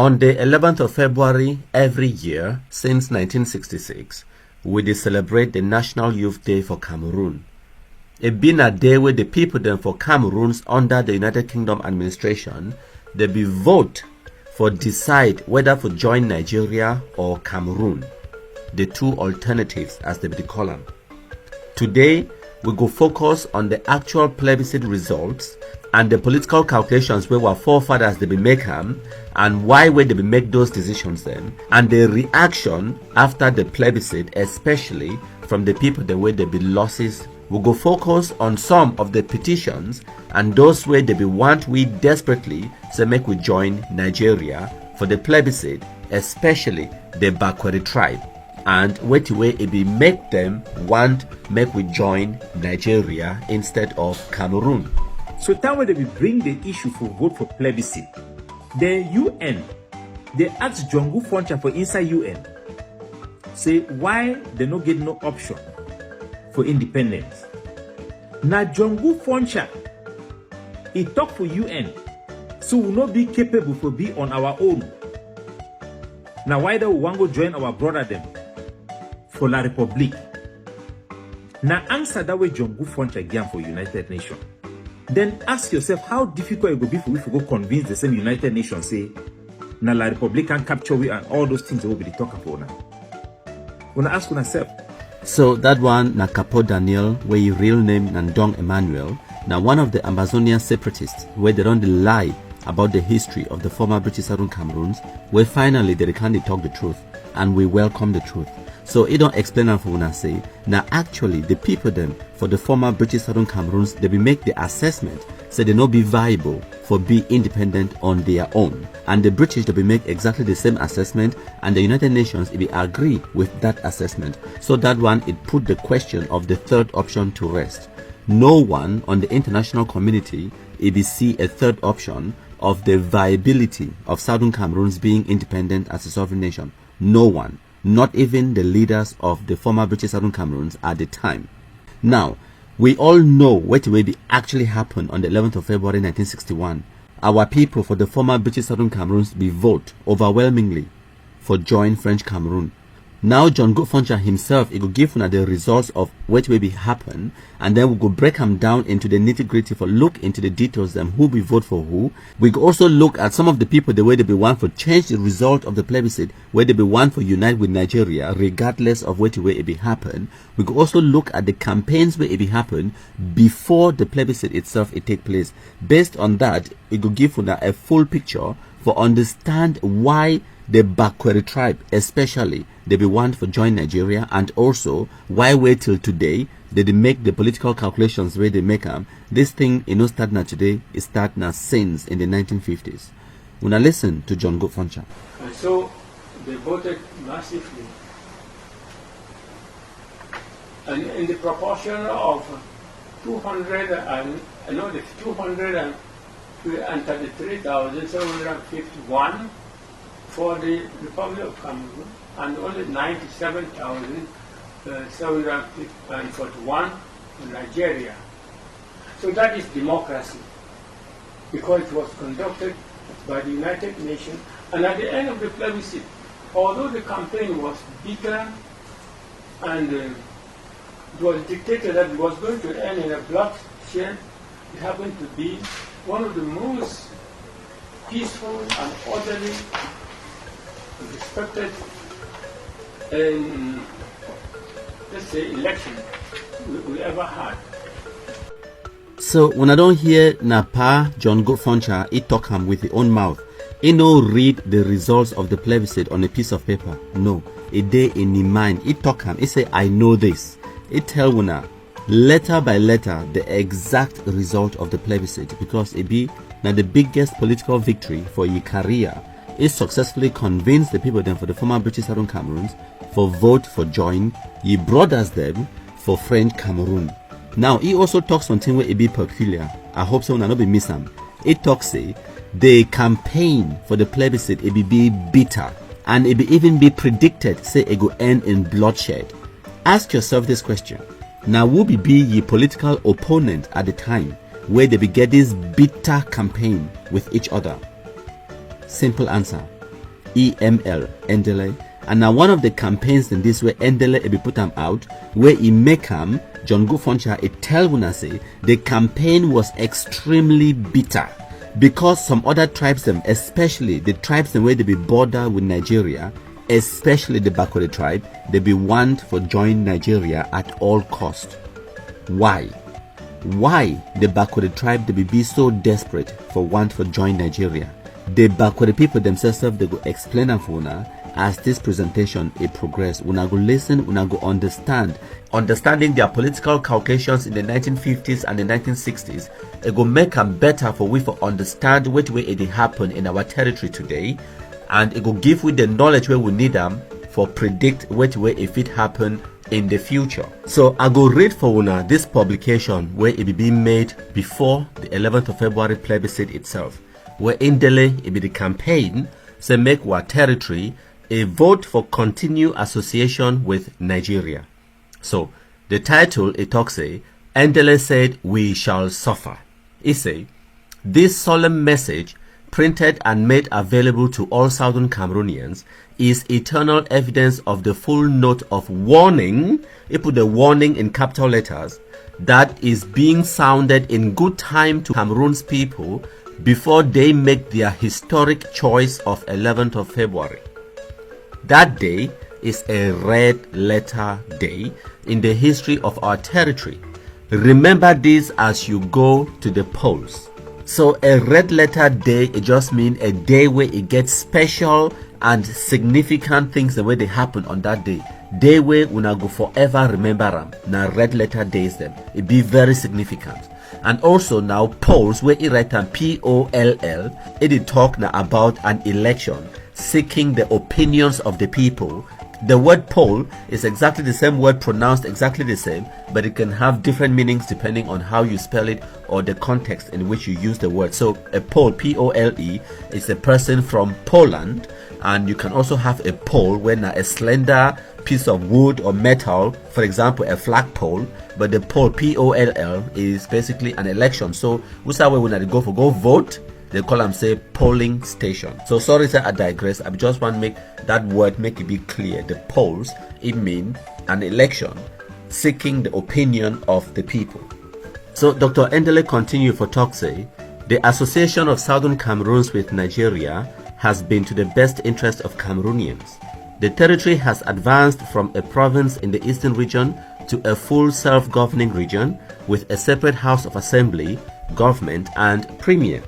On the 11th of February every year since 1966, we dey celebrate the National Youth Day for Cameroon. It been a day where the people then for Cameroons under the United Kingdom administration, they be vote for decide whether to join Nigeria or Cameroon, the two alternatives as they be call them. Today, we go focus on the actual plebiscite results and the political calculations where our forefathers they be make them and why they be make those decisions then, and the reaction after the plebiscite, especially from the people the way they be losses. We go focus on some of the petitions and those where they be want we desperately say make we join Nigeria for the plebiscite, especially the backward tribe, and way it be make them want make we join Nigeria instead of Cameroon. So time when they bring the issue for vote for plebiscite, the UN, they ask Jongu Foncha for inside UN, say why they no get no option for independence. Now Jongu Foncha, he talk for UN, so we not be capable for be on our own. Now why do we want to join our brother them for La Republique? Now answer that way Jongu Foncha again for United Nations. Then ask yourself how difficult it will be for we to go convince the same United Nations say na La Republique can capture we and all those things that we be talking about now. When I ask yourself. So that one na Capo Daniel, where your real name Nandong Emmanuel, now one of the Ambazonia separatists where they don't lie about the history of the former British Southern Cameroons, where finally they can talk the truth and we welcome the truth. So it don't explain how for una say now actually the people them for the former British Southern Cameroons they be make the assessment say they not be viable for be independent on their own, and the British they be make exactly the same assessment and the United Nations it be agree with that assessment. So that one it put the question of the third option to rest. No one on the international community it be see a third option of the viability of Southern Cameroons being independent as a sovereign nation. No one. Not even the leaders of the former British Southern Cameroons at the time. Now, we all know what will be actually happened on the 11th of February 1961. Our people for the former British Southern Cameroons be vote overwhelmingly for join French Cameroon. Now John Foncha himself, he will give una the results of what will be happen, and then we go break them down into the nitty-gritty for look into the details them who be vote for who. We go also look at some of the people the way they be want for change the result of the plebiscite, where they be want for unite with Nigeria regardless of what way it be happen. We go also look at the campaigns where it be happen before the plebiscite itself it take place. Based on that, it will give una a full picture for understand why the backward tribe especially they be want for join Nigeria, and also why wait till today they make the political calculations where they make them. This thing start now today, it start now since in the 1950s. When I listen to John Foncha. And so they voted massively, and in the proportion of 233,751 for the Republic of Cameroon, and only 97,741 for Nigeria. So that is democracy, because it was conducted by the United Nations. And at the end of the plebiscite, although the campaign was bigger and it was dictated that it was going to end in a bloodshed, it happened to be one of the most peaceful and orderly, respected, let's say, election we ever had. So when I don't hear Napa John Foncha, he talk him with his own mouth. He no read the results of the plebiscite on a piece of paper. No, a day in his mind. He talk him. He say, I know this. He tell una letter by letter the exact result of the plebiscite, because it be now the biggest political victory for your career. He successfully convinced the people then for the former British Southern Cameroons for vote for join ye brothers them for French Cameroon. Now he also talks something where it be peculiar. I hope so not be miss him. He talks say the campaign for the plebiscite it be bitter, and it be even be predicted say it go end in bloodshed. Ask yourself this question. Now who be ye political opponent at the time where they be get this bitter campaign with each other? Simple answer. EML, Endele. And now one of the campaigns in this way, Endele be put them out, where he make him, John Gufoncha, it tell una say, the campaign was extremely bitter. Because some other tribes, them, especially the tribes where they be border with Nigeria, especially the Bakore tribe, they be want for join Nigeria at all cost. Why? Why the Bakore tribe they be so desperate for want for join Nigeria? The Bakore people themselves they go explain them for una as this presentation it progress. Una go listen, una go understand. Understanding their political calculations in the 1950s and the 1960s, it go make them better for we for understand what way it happen in our territory today, and it go give we the knowledge where we need them for predict what way if it happen in the future. So I go read for una this publication where it be being made before the 11th of February plebiscite itself, where Indele it be the campaign say make our territory a vote for continued association with Nigeria. So the title it talks say Endele said we shall suffer. It say this solemn message printed and made available to all Southern Cameroonians is eternal evidence of the full note of warning. It put the warning in capital letters that is being sounded in good time to Cameroon's people before they make their historic choice of 11th of February. That day is a red letter day in the history of our territory. Remember this as you go to the polls. So a red letter day, it just means a day where it gets special and significant things the way they happen on that day. Day where una go forever remember them. Now red letter days them. It be very significant. And also now polls where it write them POLL, it talk now about an election seeking the opinions of the people. The word poll is exactly the same word pronounced exactly the same, but it can have different meanings depending on how you spell it or the context in which you use the word. So a Pole, P-O-L-E, is a person from Poland, and you can also have a pole when a slender piece of wood or metal, for example a flagpole, but the pole, P-O-L-L, is basically an election. So who's that way when they go vote, they call them say polling station. So sorry sir, I digress. I just want to make that word make it be clear. The polls, it means an election seeking the opinion of the people. So Dr. Endele continue for talk say the association of Southern Cameroons with Nigeria has been to the best interest of Cameroonians. The territory has advanced from a province in the eastern region to a full self-governing region with a separate House of Assembly, government and premier.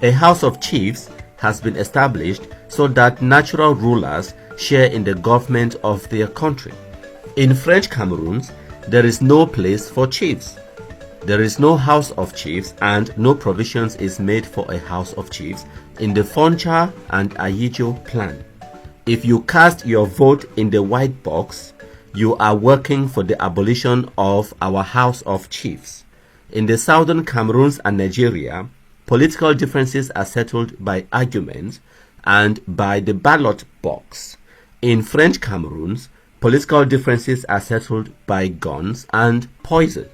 A House of Chiefs has been established so that natural rulers share in the government of their country. In French Cameroons, there is no place for chiefs. There is no House of Chiefs and no provisions is made for a House of Chiefs in the Foncha and Ayijo plan. If you cast your vote in the white box, you are working for the abolition of our House of Chiefs. In the Southern Cameroons and Nigeria, political differences are settled by arguments and by the ballot box. In French Cameroons, political differences are settled by guns and poison.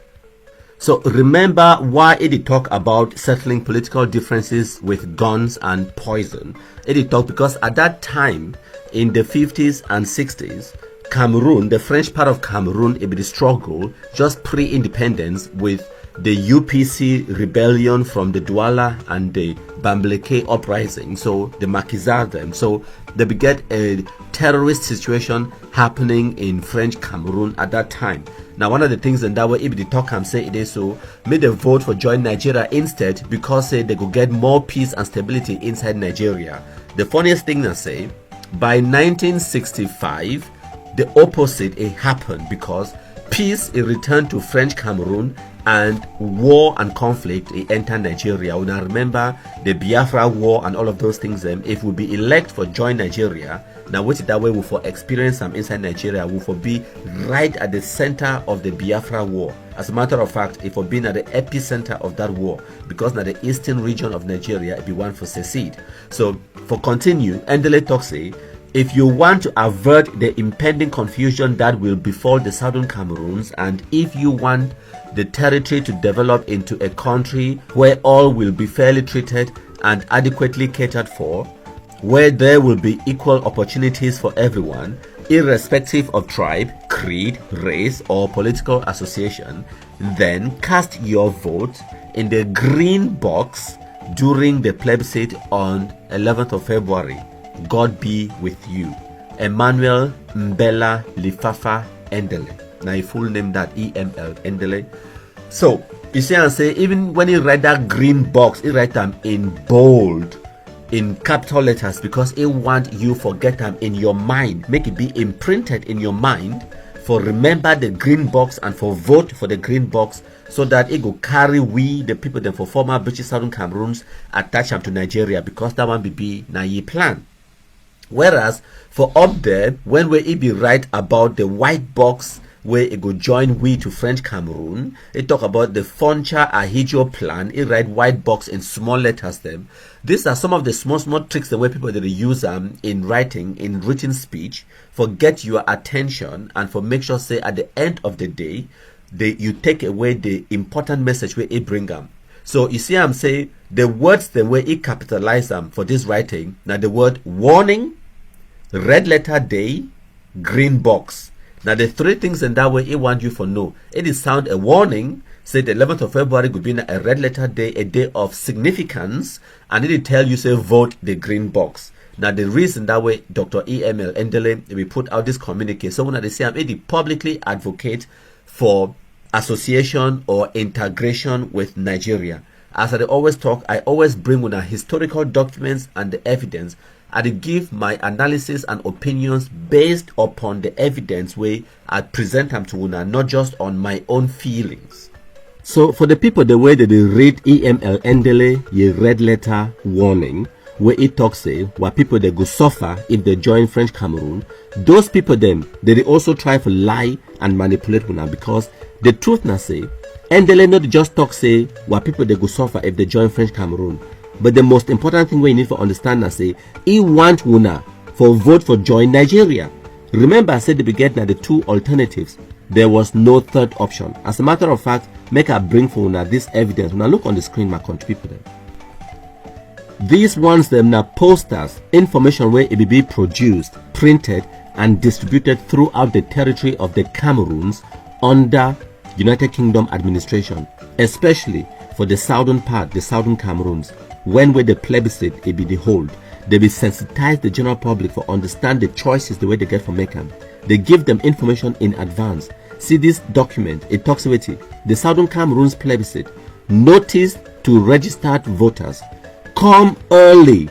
So remember why it talk about settling political differences with guns and poison. It talk because at that time in the 50s and 60s, Cameroon, the French part of Cameroon, it be the struggle just pre-independence with the UPC rebellion from the Douala and the Bambileke uprising, so the Maquisards them. So they beget a terrorist situation happening in French Cameroon at that time. Now one of the things in that way, if the talk can say it is so, made a vote for join Nigeria instead because they could get more peace and stability inside Nigeria. The funniest thing I say, by 1965, the opposite it happened because peace it returned to French Cameroon and war and conflict it entered Nigeria. When I remember the Biafra war and all of those things, if we be elect for join Nigeria, now which that way we for experience some inside Nigeria, we for be right at the center of the Biafra war. As a matter of fact, if we been at the epicenter of that war, because now the eastern region of Nigeria it be one for secede. So for continue, Endele talk say, if you want to avert the impending confusion that will befall the Southern Cameroons, and if you want the territory to develop into a country where all will be fairly treated and adequately catered for, where there will be equal opportunities for everyone, irrespective of tribe, creed, race, or political association, then cast your vote in the green box during the plebiscite on 11th of February. God be with you. Emmanuel Mbela Lifafa Endele. Now, your full name that EML Endele. So, you see, I say, even when you write that green box, you write them in bold, in capital letters, because it want you forget them in your mind, make it be imprinted in your mind, for remember the green box and for vote for the green box, so that it go carry we the people then for former British Southern Cameroons attach them to Nigeria, because that one be na ye plan. Whereas for up there, when we be right about the white box where it go join we to French Cameroon, it talk about the Foncha Ahidjo plan, it write white box in small letters them. These are some of the small tricks the way people that they use in writing, in written speech, for get your attention and for make sure say at the end of the day, you take away the important message where it bring them. So you see I'm saying the words the way it capitalize them for this writing, now the word warning, red letter day, green box. Now the three things in that way it want you for know. It is sound a warning, say the 11th of February could be a red letter day, a day of significance, and it tell you say vote the green box. Now the reason that way Dr. EML Endele we put out this communique, so when they say it publicly advocate for association or integration with Nigeria. As I always talk, I always bring with the historical documents and the evidence. I give my analysis and opinions based upon the evidence way I present them to una, not just on my own feelings. So for the people the way that they read EML Endele, ye red letter warning, where it talks say what people they go suffer if they join French Cameroon, those people them they also try to lie and manipulate una, because the truth now say Endele not just talk say what people they go suffer if they join French Cameroon. But the most important thing we need to understand is say he want una for vote for join Nigeria. Remember I said the beginning that the two alternatives, there was no third option. As a matter of fact, make I bring for una this evidence. When I look on the screen, my country people them. These ones them now posters, information where it will be produced, printed and distributed throughout the territory of the Cameroons under United Kingdom administration, especially for the southern part, the southern Cameroons. When with the plebiscite it be the hold, they will sensitize the general public for understand the choices the way they get from Mecca. They give them information in advance. See this document, it talks about it. The Southern Cameroons plebiscite, notice to registered voters, come early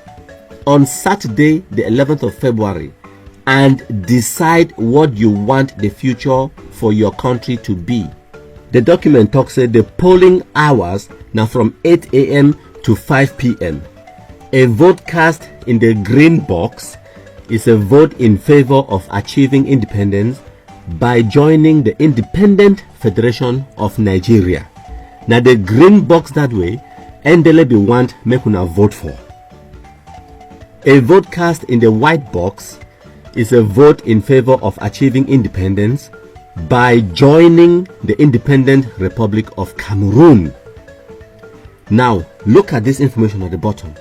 on Saturday the 11th of February and decide what you want the future for your country to be. The document talks about the polling hours now from 8 a.m. to 5 p.m. A vote cast in the green box is a vote in favor of achieving independence by joining the Independent Federation of Nigeria. Now the green box that way, Endele be want make una vote for. A vote cast in the white box is a vote in favor of achieving independence by joining the Independent Republic of Cameroon. Now, look at this information at the bottom.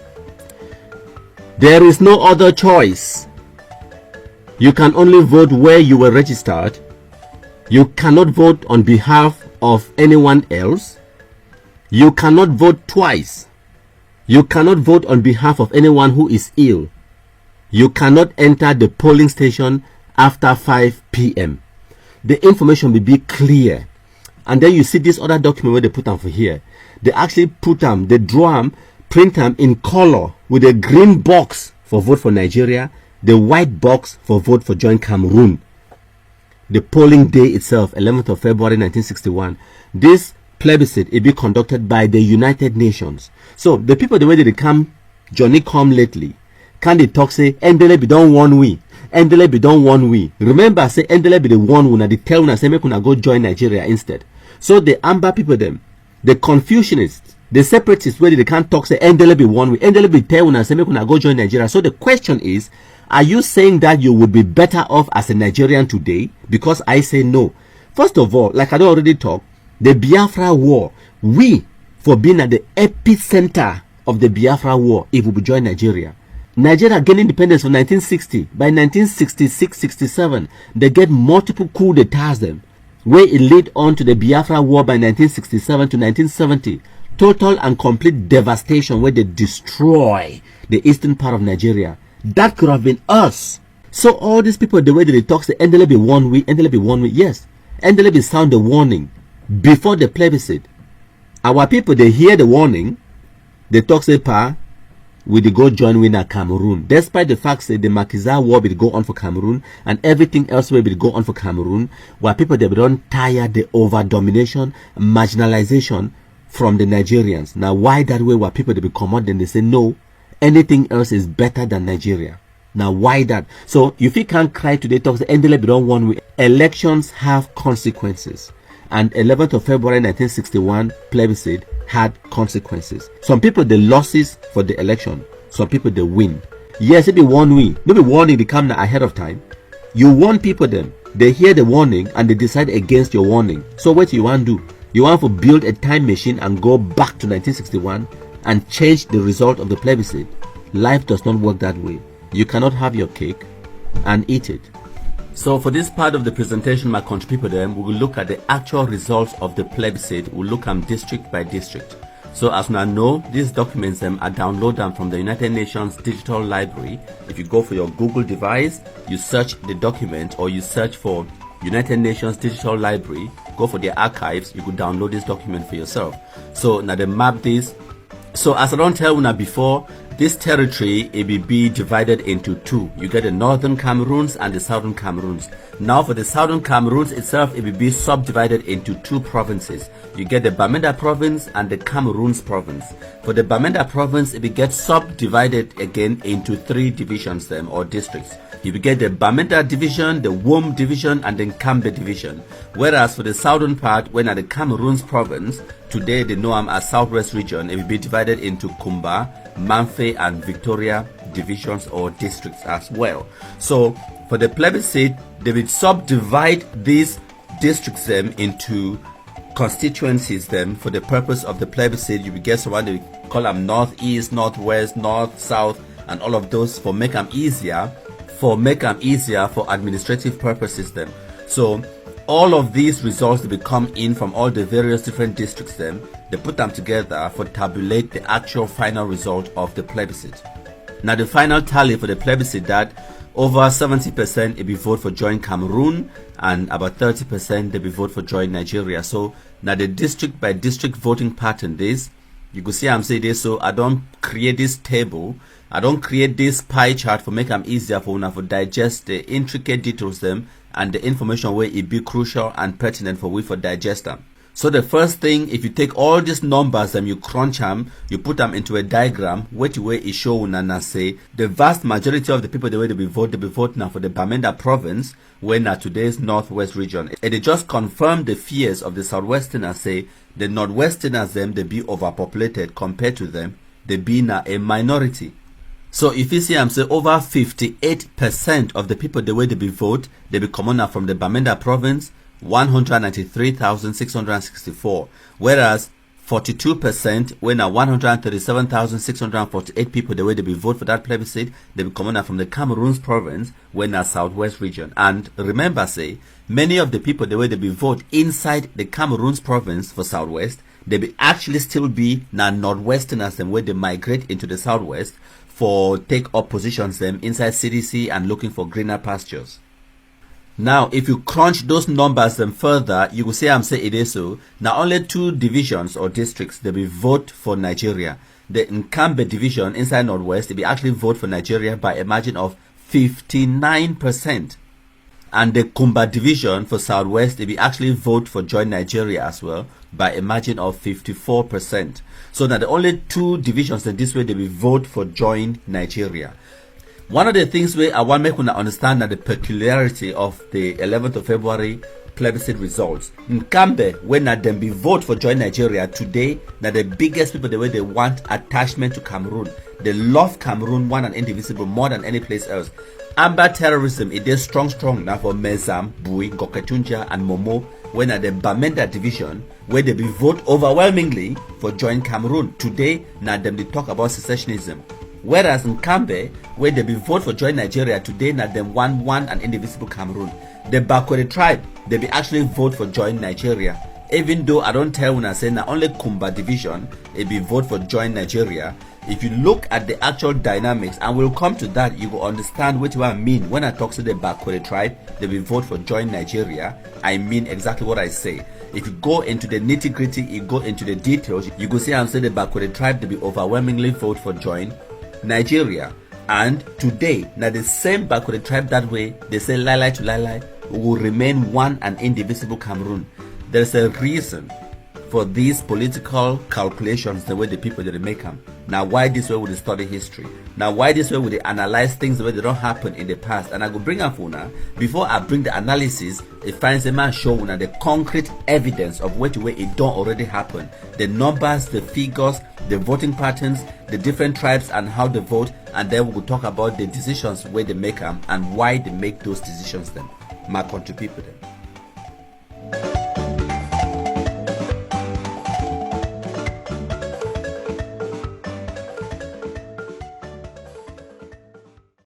There is no other choice. You can only vote where you were registered. You cannot vote on behalf of anyone else. You cannot vote twice. You cannot vote on behalf of anyone who is ill. You cannot enter the polling station after 5 p.m. The information will be clear. And then you see this other document where they put them for here. They actually put them, they draw them, print them in color with a green box for vote for Nigeria, the white box for vote for join Cameroon. The polling day itself, 11th of February 1961. This plebiscite will be conducted by the United Nations. So the people the way they come, Johnny come lately, can they talk say, Endele be done one way, Endele be done one way. Remember say Endele be the one who they tell una say make una go join Nigeria instead. So the Amber people them, the Confucianists, the separatists, where they can't talk say Endele be one way, Endele be tell una say make una go join Nigeria. So the question is, are you saying that you would be better off as a Nigerian today? Because I say no. First of all, like I already talked, the Biafra war, we for being at the epicenter of the Biafra war, if we join Nigeria, Nigeria gained independence in 1960. By 1966-67, they get multiple coup d'etats them, where it led on to the Biafra War by 1967 to 1970. Total and complete devastation where they destroy the eastern part of Nigeria. That could have been us. So all these people, the way that they talk, say, Endele be 1 week, Endele be 1 week. Yes, Endele be sound the warning before the plebiscite. Our people, they hear the warning, they talk, say, pa, we go join winner Cameroon. Despite the fact that the Makiza war will go on for Cameroon and everything else will go on for Cameroon, where people, they don't tire the over-domination, marginalization from the Nigerians. Now, why that way where people, they be come out, then they say, no, anything else is better than Nigeria. Now, why that? So, if you can't cry today, talk to Endele beyond 1 week. Elections have consequences. And 11th of February 1961 plebiscite had consequences. Some people, the losses for the election. Some people, they win. Yes, it be 1 week. Maybe warning, they come ahead of time. You warn people then. They hear the warning and they decide against your warning. So, what you want to do? You want to build a time machine and go back to 1961 and change the result of the plebiscite. Life does not work that way. You cannot have your cake and eat it. So for this part of the presentation, my country people, then we will look at the actual results of the plebiscite. We'll look at district by district. So as you now know, these documents are downloaded from the United Nations Digital Library. If you go for your Google device, you search the document or you search for United Nations Digital Library, go for their archives, you could download this document for yourself. So now they map this. So as I don't tell you before, this territory it will be divided into two. You get the northern Cameroons and the southern Cameroons. Now for the southern Cameroons itself, it will be subdivided into two provinces. You get the Bamenda province and the Cameroons province. For the Bamenda province, it will get subdivided again into three divisions then, or districts. You will get the Bamenda division, the Wom division, and then Kambe division. Whereas for the southern part, when at the Cameroons province, today they know I'm as southwest region, it will be divided into Kumba, Manfe, and Victoria divisions or districts as well. So for the plebiscite, they will subdivide these districts them into constituencies them for the purpose of the plebiscite. You will get someone they call them northeast, northwest, north, south, and all of those for make them easier for administrative purposes then. So all of these results will come in from all the various different districts then. They put them together for tabulate the actual final result of the plebiscite. Now the final tally for the plebiscite that over 70% it be vote for join Cameroon and about 30% they be vote for join Nigeria. So now the district by district voting pattern this, you could see I'm saying this, so I don't create this table, I don't create this pie chart for make them easier for una for digest the intricate details them and the information where it be crucial and pertinent for we for digest them. So the first thing, if you take all these numbers and you crunch them, you put them into a diagram, which way it show una say the vast majority of the people the way they be vote now for the Bamenda province, where now today's northwest region. And they just confirm the fears of the southwesterners say the northwesterners them they be overpopulated compared to them, they be now a minority. So if you see I'm say over 58% of the people the way they be vote, they be coming out from the Bamenda province, 193,664, whereas 42% when 137,648 people the way they be vote for that plebiscite, they be coming out from the Cameroons province when southwest region. And remember say many of the people the way they be vote inside the Cameroons province for southwest, they be actually still be now northwesterners and where they migrate into the southwest for take up positions them inside CDC and looking for greener pastures. Now if you crunch those numbers them further, you will say I'm saying it is so. Now only two divisions or districts they will vote for Nigeria. The Nkambe division inside northwest they will actually vote for Nigeria by a margin of 59%. And the Kumba division for southwest they will actually vote for join Nigeria as well by a margin of 54%. So now the only two divisions that this way they will vote for join Nigeria. One of the things where I want to make una understand that the peculiarity of the 11th of February plebiscite results. Nkambe, when them be vote for join Nigeria today, now the biggest people the way they want attachment to Cameroon. They love Cameroon one and indivisible more than any place else. Amber terrorism, it is strong now for Mezam, Bui, Goketunja, and Momo. When at the Bamenda division, where they be vote overwhelmingly for join Cameroon. Today, now them they talk about secessionism. Whereas in Kambe, where they be vote for join Nigeria today, na them one and indivisible Cameroon. The Bakwere tribe, they be actually vote for join Nigeria. Even though I don't tell when I say na only Kumba division, it be vote for join Nigeria. If you look at the actual dynamics, and we'll come to that, you will understand what I mean when I talk to the Bakwere tribe, they will vote for join Nigeria. I mean exactly what I say. If you go into the nitty gritty, you go into the details, you go see I'm saying the Bakwere tribe, they will overwhelmingly vote for join Nigeria. And today, now the same Bakwere tribe that way, they say Lai to Lai will remain one and indivisible Cameroon. There's a reason for these political calculations, the way the people they make them. Now why this way would they study history? Now why this way would they analyze things the way they don't happen in the past? And I go bring up una before I bring the analysis, it finds a man show una the concrete evidence of what way it don't already happen. The numbers, the figures, the voting patterns, the different tribes and how they vote, and then we will talk about the decisions where they make them and why they make those decisions them. My country people them.